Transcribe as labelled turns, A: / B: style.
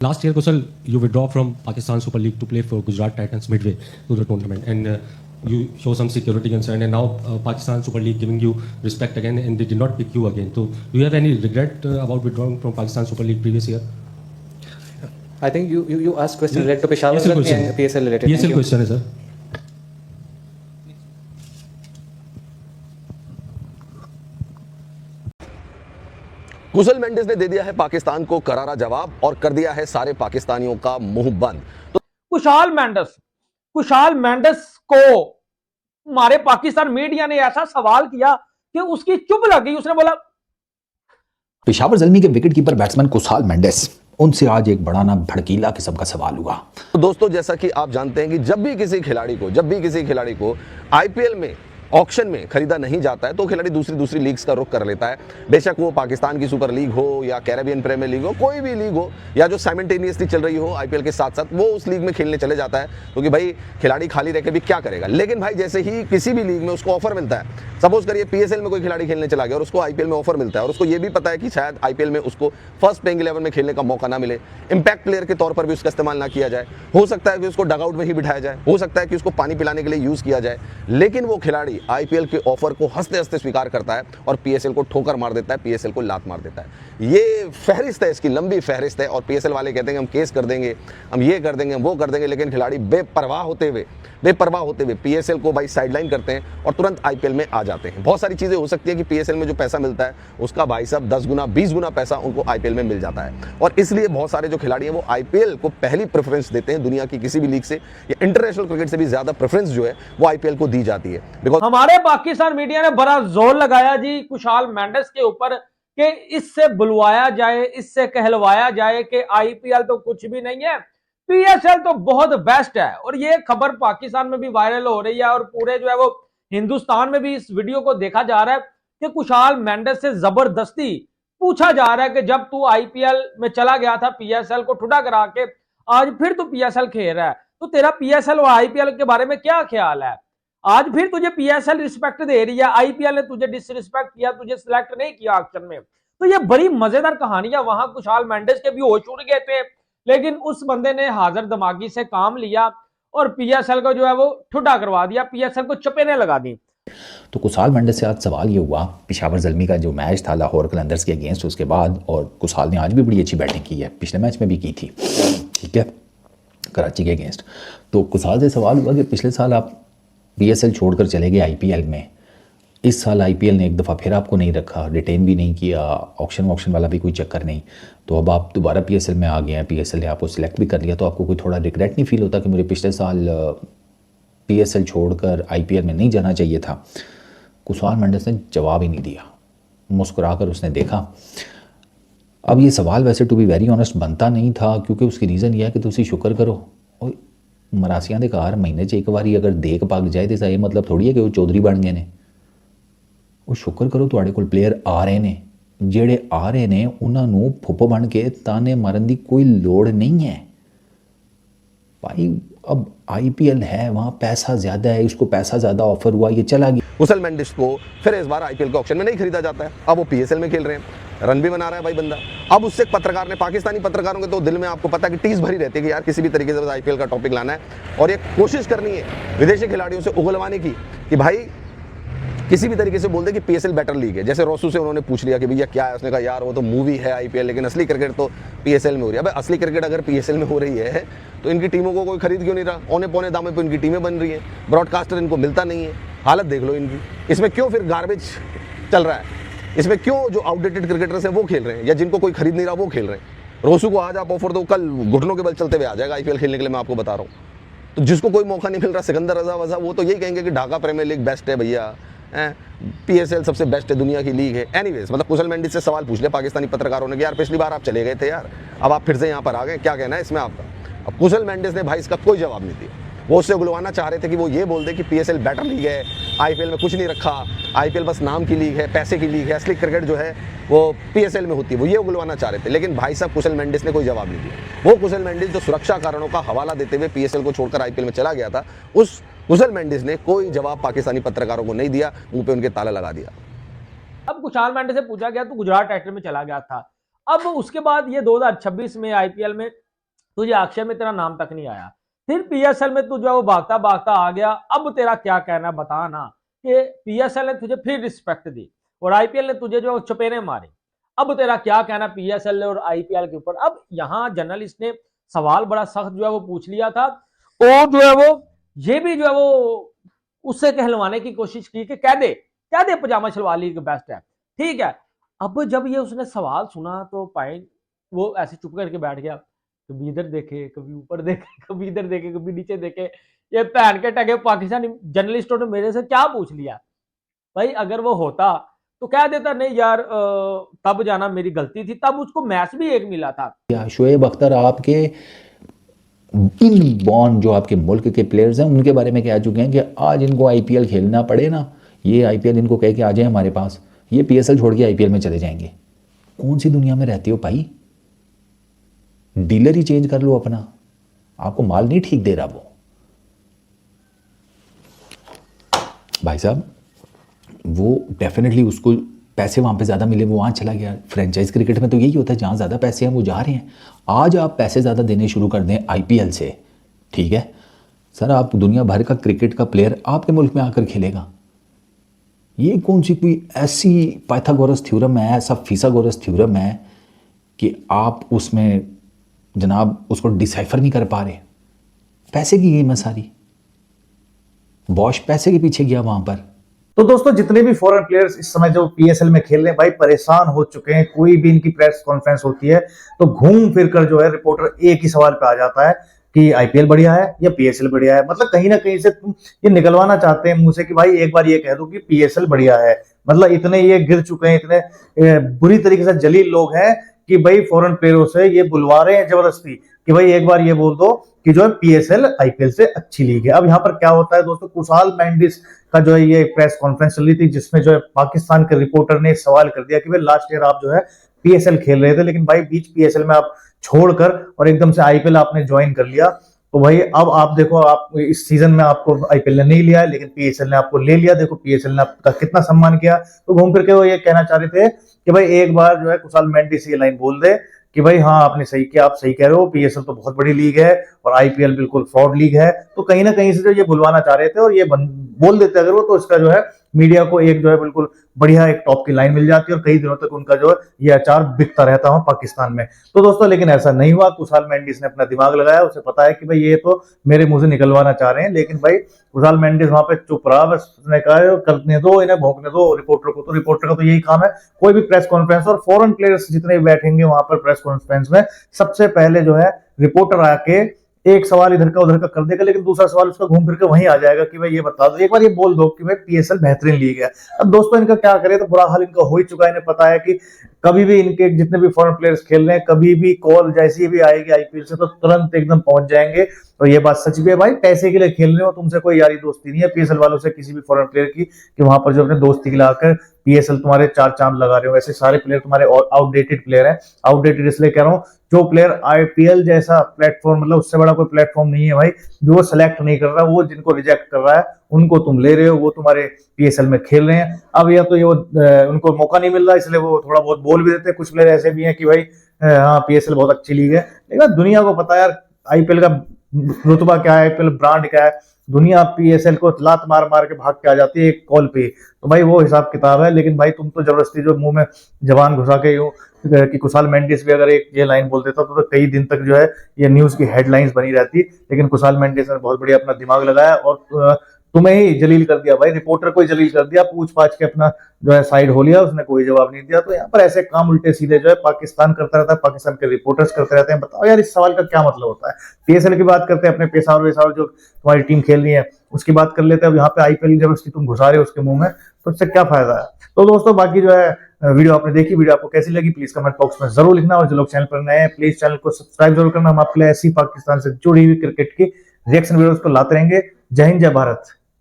A: Last year, Kusal, you withdraw from Pakistan Super League to play for Gujarat Titans midway to the tournament, and you show some security concern. And now Pakistan Super League giving you respect again, and they did not pick you again. So, do you have any regret about withdrawing from Pakistan Super League previous year?
B: I think you asked question related to Peshawar
A: PSL
B: and
A: question.
B: PSL related.
A: PSL question, sir.
C: कुशल मेंडिस ने दे दिया है पाकिस्तान को करारा जवाब और कर दिया है सारे पाकिस्तानियों का मुंह बंद। तो
D: कुशाल मेंडिस को हमारे पाकिस्तान मीडिया ने ऐसा सवाल किया कि उसकी चुप लग गई। उसने बोला
E: पेशावर ज़ल्मी के विकेटकीपर बैट्समैन कुशाल मेंडिस, उनसे आज एक बड़ा ना भड़कीला किस्म का सवाल हुआ।
C: तो दोस्तों, जैसा कि आप जानते हैं कि जब भी किसी खिलाड़ी को आईपीएल में ऑक्शन में खरीदा नहीं जाता है तो खिलाड़ी दूसरी लीग्स का रुख कर लेता है। बेशक वो पाकिस्तान की सुपर लीग हो या कैरेबियन प्रीमियर लीग हो, कोई भी लीग हो या जो साइमल्टेनियसली चल रही हो आईपीएल के साथ साथ, वो उस लीग में खेलने चले जाता है क्योंकि भाई खिलाड़ी खाली रह के भी क्या करेगा। लेकिन भाई जैसे ही किसी भी लीग में उसको ऑफर मिलता है, सपोज करिए पीएसएल में कोई खिलाड़ी खेलने चला गया और उसको आईपीएल में ऑफर मिलता है और उसको ये भी पता है कि शायद आईपीएल में उसको फर्स्ट प्लेइंग 11 में खेलने का मौका ना मिले, इंपैक्ट प्लेयर के तौर पर भी उसका इस्तेमाल ना किया जाए, हो सकता है कि उसको डगआउट में ही बिठाया जाए, हो सकता है कि उसको पानी पिलाने के लिए यूज किया जाए, लेकिन वो खिलाड़ी आईपीएल के ऑफर को हंसते हंसते स्वीकार करता है और पीएसएल को ठोकर मार देता है, पीएसएल को लात मार देता है। ये फहरिस्त है, इसकी लंबी फहरिस्त है और पीएसएल वाले कहते हैं हम केस कर देंगे, हम ये कर देंगे, हम वो कर देंगे, लेकिन खिलाड़ी बेपरवाह होते हुए पीएसएल को भाई साइडलाइन करते हैं और तुरंत आईपीएल में आ जाते हैं। बहुत सारी चीजें हो सकती है कि पीएसएल में जो पैसा मिलता है उसका भाई साहब 10 गुना 20 गुना पैसा उनको आईपीएल में मिल जाता है और इसलिए बहुत सारे जो खिलाड़ी हैं वो आईपीएल को पहली प्रेफरेंस देते हैं। दुनिया की किसी भी लीग से या इंटरनेशनल क्रिकेट से भी ज्यादा प्रेफरेंस जो है वो आईपीएल को दी जाती है। बिकॉज
D: हमारे पाकिस्तान मीडिया ने बड़ा जोर लगाया जी कुशाल मेंडिस के ऊपर कि इससे बुलवाया जाए, इससे कहलवाया जाए कि आईपीएल तो कुछ भी नहीं है, पीएसएल तो बहुत बेस्ट है। और ये खबर पाकिस्तान में भी वायरल हो रही है और पूरे जो है वो हिंदुस्तान में भी इस वीडियो को देखा जा रहा है कि कुशाल मेंडिस से जबरदस्ती पूछा जा रहा है कि जब तू आईपीएल में चला गया था पीएसएल को ठुडा करा के, आज फिर तू पीएसएल खेल रहा है, तो तेरा पीएसएल और आईपीएल के बारे में क्या ख्याल है? आज फिर तुझे पीएसएल रिस्पेक्ट दे रही है, आईपीएल ने तुझे डिसरिस्पेक्ट किया, तुझे सिलेक्ट नहीं किया ऑक्शन में। तो ये बड़ी मजेदार कहानियां, वहां कुशाल मेंडिस के भी होश उड़ गए थे, लेकिन उस बंदे ने हाजिर दिमागी से काम लिया और पीएसएल को जो है वो ठुडा करवा दिया, पीएसएल को चपेने लगा दी।
E: तो कुशाल मेंडिस से आज सवाल ये हुआ, पेशावर ज़ल्मी का जो मैच था लाहौर कलंदर्स के अगेंस्ट, उसके बाद, और कुशाल ने आज भी बड़ी अच्छी बैटिंग की है, पिछले मैच में भी की थी, ठीक है, कराची के अगेंस्ट। तो कुशाल से सवाल हुआ कि पिछले साल आप पीएसएल छोड़कर चले गए आईपीएल में, इस साल आईपीएल ने एक दफ़ा फिर आपको नहीं रखा, रिटेन भी नहीं किया, ऑक्शन वाला भी कोई चक्कर नहीं, तो अब आप दोबारा पीएसएल में आ गए हैं, पीएसएल ने आपको सिलेक्ट भी कर लिया, तो आपको कोई थोड़ा रिग्रेट नहीं फील होता कि मुझे पिछले साल पीएसएल छोड़कर आईपीएल में नहीं जाना चाहिए था? कुशाल मेंडिस ने जवाब ही नहीं दिया, मुस्कुरा कर उसने देखा। अब ये सवाल वैसे टू बी वेरी ऑनेस्ट बनता नहीं था, क्योंकि उसकी रीज़न ये है कि तुसी शुक्र करो और मरासियां दे घर महीने च एक बारी अगर देख पग जाए तो ये मतलब थोड़ी है कि वो चौधरी बन गए ने। वो शुक्र करो तुहाडे कोल प्लेयर आ रहे ने, ਜਿਹੜੇ आ रहे ने उन्होंने फुप बन के ताने मारन की कोई लोड़ नहीं है भाई। अब आईपीएल है, वहाँ पैसा ज़्यादा है, उसको पैसा ज़्यादा ऑफर हुआ, ये चला गया।
C: कुशल मेंडिस को फिर इस बार आईपीएल के ऑक्शन में नहीं खरीदा जाता है, अब वो पीएसएल में खेल रहे हैं, रन भी बना रहा है भाई बंदा। अब उससे एक पत्रकार ने, पाकिस्तानी पत्रकारों के तो दिल में आपको पता है कि टीस भरी रहती है कि यार किसी भी तरीके से आईपीएल का टॉपिक लाना है और ये कोशिश करनी है विदेशी खिलाड़ियों से उगलवाने की कि भाई किसी भी तरीके से बोल दे कि पीएसएल बेटर लीग है। जैसे रोसू से उन्होंने पूछ लिया कि भैया क्या है, उसने कहा यार वो तो मूवी है आईपीएल, लेकिन असली क्रिकेट तो पीएसएल में हो रही है। भाई असली क्रिकेट अगर पीएसएल में हो रही है तो इनकी टीमों को कोई खरीद क्यों नहीं रहा? औने पौने दामों पे इनकी टीमें बन रही हैं, ब्रॉडकास्टर इनको मिलता नहीं है। हालत देख लो इनकी, इसमें क्यों फिर गार्बेज चल रहा है? इसमें क्यों जो आउटडेटेड क्रिकेटर्स हैं वो खेल रहे हैं या जिनको कोई खरीद नहीं रहा वो खेल रहे हैं? रोसू को आज आप ऑफर दो, कल घुटनों के बल चलते हुए आ जाएगा आईपीएल खेलने के लिए, मैं आपको बता रहा हूँ। तो जिसको कोई मौका नहीं मिल रहा, सिकंदर रजा वजा, वो तो यही कहेंगे कि ढाका प्रीमियर लीग बेस्ट है भैया, पीएसएल सबसे बेस्ट है, दुनिया की लीग है। एनीवेज, मतलब कुशल मेंडिस से सवाल पूछ लिया पाकिस्तानी पत्रकारों ने कि यार पिछली बार आप चले गए थे यार, अब आप फिर से यहाँ पर आ गए, क्या कहना है इसमें आपका? अब कुशल मेंडिस ने भाई इसका कोई जवाब नहीं दिया। वो उससे उगलवाना चाह रहे थे कि वो ये बोल दे कि पीएसएल बेटर लीग है, आईपीएल में कुछ नहीं रखा, आईपीएल बस नाम की लीग है, पैसे की लीग है, असली क्रिकेट जो है वो पीएसएल में होती है, वो ये उगलवाना चाह रहे थे। लेकिन भाई साहब कुशल मेंडिस ने कोई जवाब नहीं दिया। वो कुशल मेंडिस जो सुरक्षा कारणों का हवाला देते हुए पीएसएल को छोड़कर आईपीएल में चला गया था, उस कुशल मेंडिस ने कोई जवाब पाकिस्तानी पत्रकारों को नहीं दिया, मुंह पे उनके ताला लगा दिया।
D: अब कुशाल मेंडिस से पूछा गया तो गुजरात टाइटन में चला गया था, अब उसके बाद ये 2026 में आईपीएल में तुझे अक्षय में तेरा नाम तक नहीं आया, फिर पीएसएल में तू जो है वो भागता भागता आ गया। अब तेरा क्या कहना है बता ना, कि पीएसएल ने तुझे फिर रिस्पेक्ट दी और आईपीएल ने तुझे जो चपेने मारे। अब तेरा क्या कहना पीएसएल और आईपीएल के ऊपर? अब यहाँ जर्नलिस्ट ने सवाल बड़ा सख्त जो है वो पूछ लिया था, और जो है वो ये भी जो है वो उससे कहलवाने की कोशिश की कि कह दे पजामा शलवार लीग बेस्ट है, ठीक है। अब जब ये उसने सवाल सुना तो पाइन वो ऐसे चुप करके बैठ गया, कभी इधर देखे, कभी ऊपर देखे, कभी इधर देखे, कभी नीचे देखे। ये पहन के टके पाकिस्तानी जर्नलिस्टों ने मेरे से क्या पूछ लिया भाई? अगर वो होता तो कह देता नहीं यार तब जाना मेरी गलती थी, तब उसको मैच भी एक मिला था।
E: शोएब अख्तर आपके इन बॉर्न जो आपके मुल्क के प्लेयर्स हैं उनके बारे में कह चुके हैं कि आज इनको आईपीएल खेलना पड़े ना, ये आईपीएल इनको कह के आ जाए हमारे पास, ये पीएसएल छोड़ के आईपीएल में चले जाएंगे। कौन सी दुनिया में रहते हो भाई? डीलर ही चेंज कर लो अपना, आपको माल नहीं ठीक दे रहा वो। भाई साहब वो डेफिनेटली उसको पैसे वहाँ पे ज़्यादा मिले, वो वहाँ चला गया। फ्रेंचाइज क्रिकेट में तो यही होता है, जहाँ ज़्यादा पैसे हैं वो जा रहे हैं। आज आप पैसे ज़्यादा देने शुरू कर दें आईपीएल से, ठीक है सर, आप दुनिया भर का क्रिकेट का प्लेयर आपके मुल्क में आकर खेलेगा। ये कौन सी कोई ऐसी पाइथागोरस थ्योरम है, ऐसा फिसागोरस थ्योरम है कि आप उसमें जनाब उसको डिसाइफर नहीं कर पा रहे? पैसे की गेम है सारी, बॉश पैसे के पीछे गया वहाँ पर।
F: तो दोस्तों जितने भी फॉरेन प्लेयर्स इस समय जो पीएसएल में खेल रहे हैं भाई परेशान हो चुके हैं। कोई भी इनकी प्रेस कॉन्फ्रेंस होती है तो घूम फिर कर जो है रिपोर्टर एक ही सवाल पे आ जाता है कि आईपीएल बढ़िया है या पीएसएल बढ़िया है। मतलब कहीं ना कहीं से तुम ये निकलवाना चाहते हैं मुंह से कि भाई एक बार ये कह दो कि पीएसएल बढ़िया है। मतलब इतने ये गिर चुके हैं, इतने बुरी तरीके से जलील लोग हैं कि भाई फॉरेन प्लेयरों से ये बुलवा रहे हैं जबरदस्ती कि भाई एक बार ये बोल दो कि जो है पीएसएल आईपीएल से अच्छी लीग है। अब यहाँ पर क्या होता है दोस्तों, कुशाल मेंडिस का जो है ये प्रेस कॉन्फ्रेंस चल रही थी जिसमें जो है पाकिस्तान के रिपोर्टर ने सवाल कर दिया कि भाई लास्ट ईयर आप जो है पीएसएल खेल रहे थे, लेकिन भाई बीच पीएसएल में आप छोड़कर और एकदम से आईपीएल आपने ज्वाइन कर लिया, तो भाई अब आप देखो आप इस सीजन में आपको आईपीएल ने नहीं लिया है लेकिन पीएसएल ने आपको ले लिया। देखो पीएसएल ने आपका कितना सम्मान किया। तो घूम फिर के वो ये कहना चाह रहे थे कि भाई एक बार जो है कुशाल मेंडिस ये लाइन बोल दे कि भाई हाँ आपने सही किया, आप सही कह रहे हो, पीएसएल तो बहुत बड़ी लीग है और आईपीएल बिल्कुल फ्रॉड लीग है। तो कहीं ना कहीं से जो ये बुलवाना चाह रहे थे और ये बोल देते अगर वो, तो इसका जो है मीडिया को एक जो है बिल्कुल बढ़िया एक टॉप की लाइन मिल जाती है और कई दिनों तक उनका जो है ये अचार बिकता रहता हूँ पाकिस्तान में। तो दोस्तों लेकिन ऐसा नहीं हुआ। कुशाल मेंडिस ने अपना दिमाग लगाया, उसे पता है कि भाई ये तो मेरे मुंह से निकलवाना चाह रहे हैं, लेकिन भाई कुशाल मेंडिस वहां पे चुप रहा। बस उसने कहा करने दो इन्हें, भौंकने दो रिपोर्टर को। तो रिपोर्टर का तो यही काम है, कोई भी प्रेस कॉन्फ्रेंस और फॉरेन प्लेयर्स जितने भी बैठेंगे वहां पर प्रेस कॉन्फ्रेंस में, सबसे पहले जो है रिपोर्टर आके एक सवाल इधर का उधर का कर देगा, लेकिन दूसरा सवाल उसका घूम फिर के वहीं आ जाएगा कि भाई ये बता दो, एक बार ये बोल दो कि भाई पीएसएल बेहतरीन लीग है। अब दोस्तों इनका क्या करे, तो बुरा हाल इनका हो ही चुका है। इन्हें पता है कि कभी भी इनके जितने भी फॉरेन प्लेयर्स खेल रहे हैं, कभी भी कॉल जैसी भी आएगी आईपीएल से तो तुरंत एकदम पहुंच जाएंगे। और ये बात सच भी है भाई, पैसे के लिए खेल रहे हो, तुमसे कोई यारी दोस्ती नहीं है पीएसएल वालों से किसी भी फॉरेन प्लेयर की कि वहां पर जो अपने दोस्ती खिलाकर पीएसएल तुम्हारे चार चांद लगा रहे हो। ऐसे सारे प्लेयर तुम्हारे आउटडेटेड प्लेयर हैं। आउटडेटेड इसलिए कह रहा हूँ, जो प्लेयर आईपीएल जैसा प्लेटफॉर्म, मतलब उससे बड़ा कोई प्लेटफॉर्म नहीं है भाई, जो वो सिलेक्ट नहीं कर रहा, वो जिनको रिजेक्ट कर रहा है उनको तुम ले रहे हो, वो तुम्हारे पीएसएल में खेल रहे हैं। अब या तो ये उनको मौका नहीं मिल रहा इसलिए वो थोड़ा बहुत बोल भी देते हैं। कुछ प्लेयर ऐसे भी हैं कि भाई हाँ पीएसएल बहुत अच्छी लीग है, लेकिन दुनिया को पता है यार आईपीएल का रुतबा क्या है, आईपीएल ब्रांड क्या है। दुनिया पीएसएल को लात मार मार के भाग के आ जाती है एक कॉल पे, तो भाई वो हिसाब किताब है। लेकिन भाई तुम तो जबरदस्ती जो मुंह में जबान घुसा के यूं कि कुशाल मेंडिस भी अगर एक ये लाइन बोल देता तो कई दिन तक जो है ये न्यूज की हेडलाइंस बनी रहती। लेकिन कुशाल मेंडिस ने बहुत बढ़िया अपना दिमाग लगाया और तुम्हें ही जलील कर दिया भाई, रिपोर्टर को ही जलील कर दिया, पूछ पाछ के अपना जो है साइड हो लिया, उसने कोई जवाब नहीं दिया। तो यहाँ पर ऐसे काम उल्टे सीधे जो है पाकिस्तान करता रहता है, पाकिस्तान के रिपोर्टर्स करते रहते हैं। बताओ यार इस सवाल का क्या मतलब होता है। पीएसएल की बात करते हैं, अपने पेशावर वेशावर जो तुम्हारी टीम खेल रही है उसकी बात कर लेते हैं। अब यहाँ पे आईपीएल जब उसकी तुम घुसा रहे हो उसके मुंह में, तो उससे क्या फायदा है। तो दोस्तों बाकी जो है वीडियो आपने देखी, वीडियो आपको कैसी लगी प्लीज कमेंट बॉक्स में जरूर लिखना। और जो लोग चैनल पर नए हैं प्लीज चैनल को सब्सक्राइब जरूर करना। हम आपके लिए ऐसी पाकिस्तान से जुड़ी हुई क्रिकेट की रिएक्शन वीडियोस को लाते रहेंगे। जय हिंद, जय भारत।